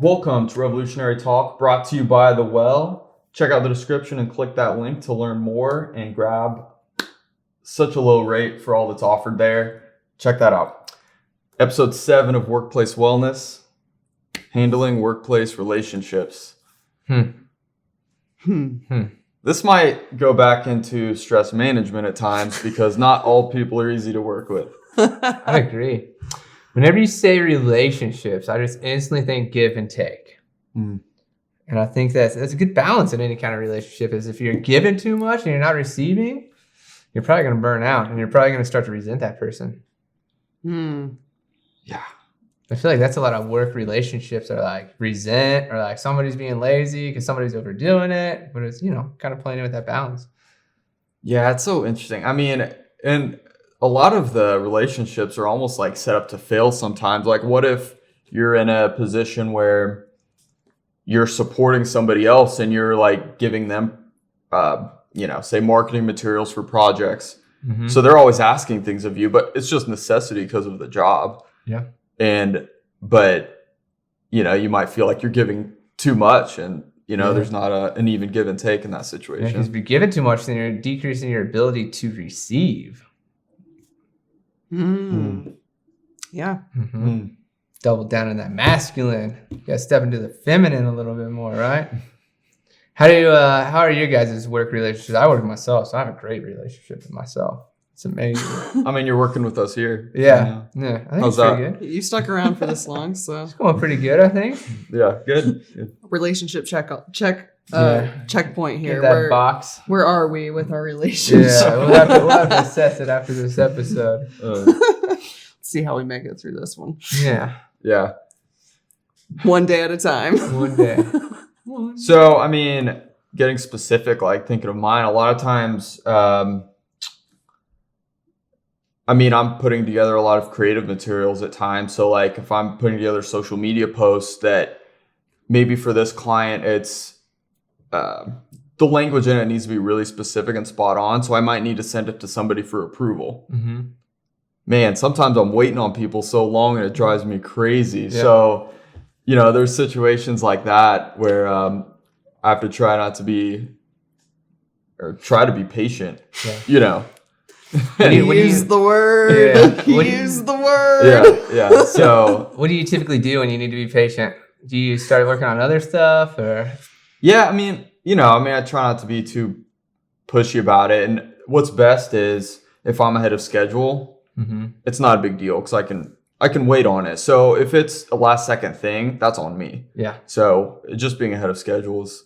Welcome to Revolutionary Talk, brought to you by The Well. Check out the description and click that link to learn more and grab such a low rate for all that's offered there. Check that out. Episode 7 of Workplace Wellness, handling workplace relationships. This might go back into stress management at times because not all people are easy to work with. I agree. Whenever you say relationships, I just instantly think give and take. And I think that's a good balance in any kind of relationship. Is if you're giving too much and you're not receiving, you're probably going to burn out and you're probably going to start to resent that person. Yeah. I feel like that's a lot of work relationships are like resent or like somebody's being lazy because somebody's overdoing it. But it's, kind of playing with that balance. Yeah, it's so interesting. I mean, and a lot of the relationships are almost like set up to fail sometimes. Like, what if you're in a position where you're supporting somebody else and you're like giving them, say marketing materials for projects. So they're always asking things of you, but it's just necessity because of the job. Yeah. But you might feel like you're giving too much and, there's not an even give and take in that situation. Because if you're giving too much, then you're decreasing your ability to receive. Yeah. Double down on that masculine. You gotta step into the feminine a little bit more, right? How are your guys' work relationships? I work with myself, so I have a great relationship with myself. It's amazing. I mean, you're working with us here. Yeah. I think How's it's pretty good. You stuck around for this long, so It's going pretty good, I think. Yeah, good. relationship checkpoint here. Get that box. Where are we with our relationship? Yeah, we'll have to assess it after this episode. See how we make it through this one. Yeah. Yeah. One day at a time. One day. So, I mean, getting specific, like thinking of mine, a lot of times, I'm putting together a lot of creative materials at times. So like if I'm putting together social media posts that maybe for this client, it's the language in it needs to be really specific and spot on. So I might need to send it to somebody for approval. Man, sometimes I'm waiting on people so long and it drives me crazy. Yeah. So, there's situations like that where I have to try to be patient, Use the word. Yeah. Use the word. Yeah. So what do you typically do when you need to be patient? Do you start working on other stuff or? Yeah, I try not to be too pushy about it. And what's best is if I'm ahead of schedule, it's not a big deal because I can wait on it. So if it's a last second thing, that's on me. Yeah. So just being ahead of schedule is,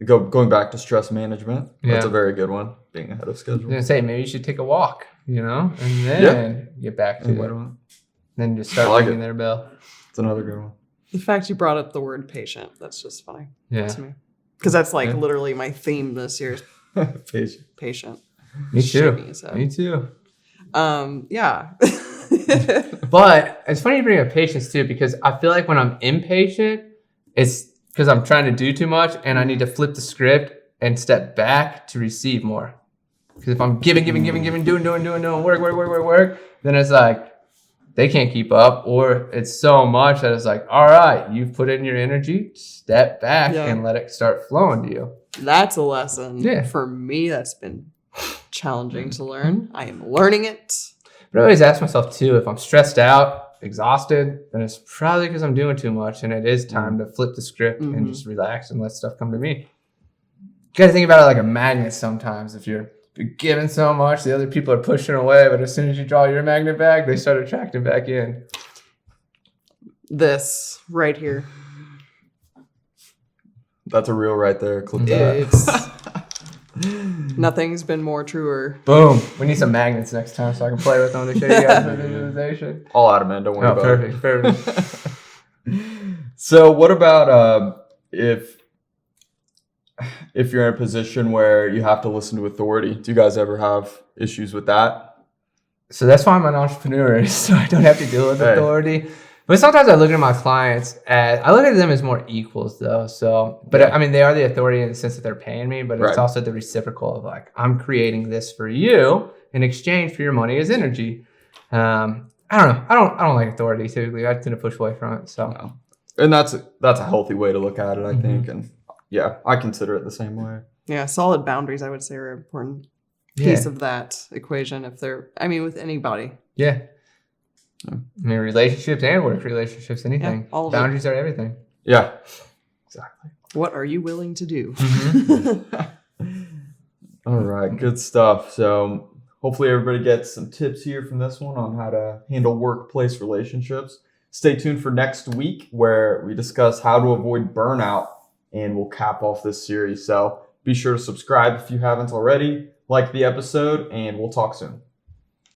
going back to stress management. Yeah. That's a very good one. Being ahead of schedule. I was gonna say maybe you should take a walk, and then get back to it. Then just start ringing their bell. It's another good one. The fact you brought up the word patient, that's just funny to me. Because that's literally my theme this year is patient. Me too. Yeah. But it's funny you bring up patience too, because I feel like when I'm impatient, it's because I'm trying to do too much and I need to flip the script and step back to receive more. Because if I'm giving, doing, work, then it's like they can't keep up, or it's so much that it's like, all right, you've put in your energy, step back and let it start flowing to you. That's a lesson. Yeah. For me, that's been challenging to learn. I am learning it. But I always ask myself too, if I'm stressed out, exhausted, then it's probably because I'm doing too much and it is time to flip the script and just relax and let stuff come to me. You got to think about it like a magnet sometimes. If you're giving so much, the other people are pushing away, but as soon as you draw your magnet back, they start attracting back in. This right here. That's a reel right there. Clip that. Nothing's been more truer. Boom. We need some magnets next time so I can play with them to show you guys the visualization. All out of man. Don't worry about it. Perfect. So what about if you're in a position where you have to listen to authority? Do you guys ever have issues with that? So that's why I'm an entrepreneur, so I don't have to deal with authority. But sometimes I look at my clients I look at them as more equals though. So, but they are the authority in the sense that they're paying me, but it's also the reciprocal of like, I'm creating this for you in exchange for your money as energy. I don't know. I don't like authority typically. I tend to push away from it. So And that's a healthy way to look at it, I think. And yeah, I consider it the same way. Yeah, solid boundaries, I would say, are an important piece of that equation with anybody. Yeah. I mean, relationships and work relationships, anything. Yeah, all of boundaries are everything. Yeah, exactly. What are you willing to do? All right, good stuff. So hopefully everybody gets some tips here from this one on how to handle workplace relationships. Stay tuned for next week where we discuss how to avoid burnout, and we'll cap off this series. So be sure to subscribe if you haven't already, like the episode, and we'll talk soon.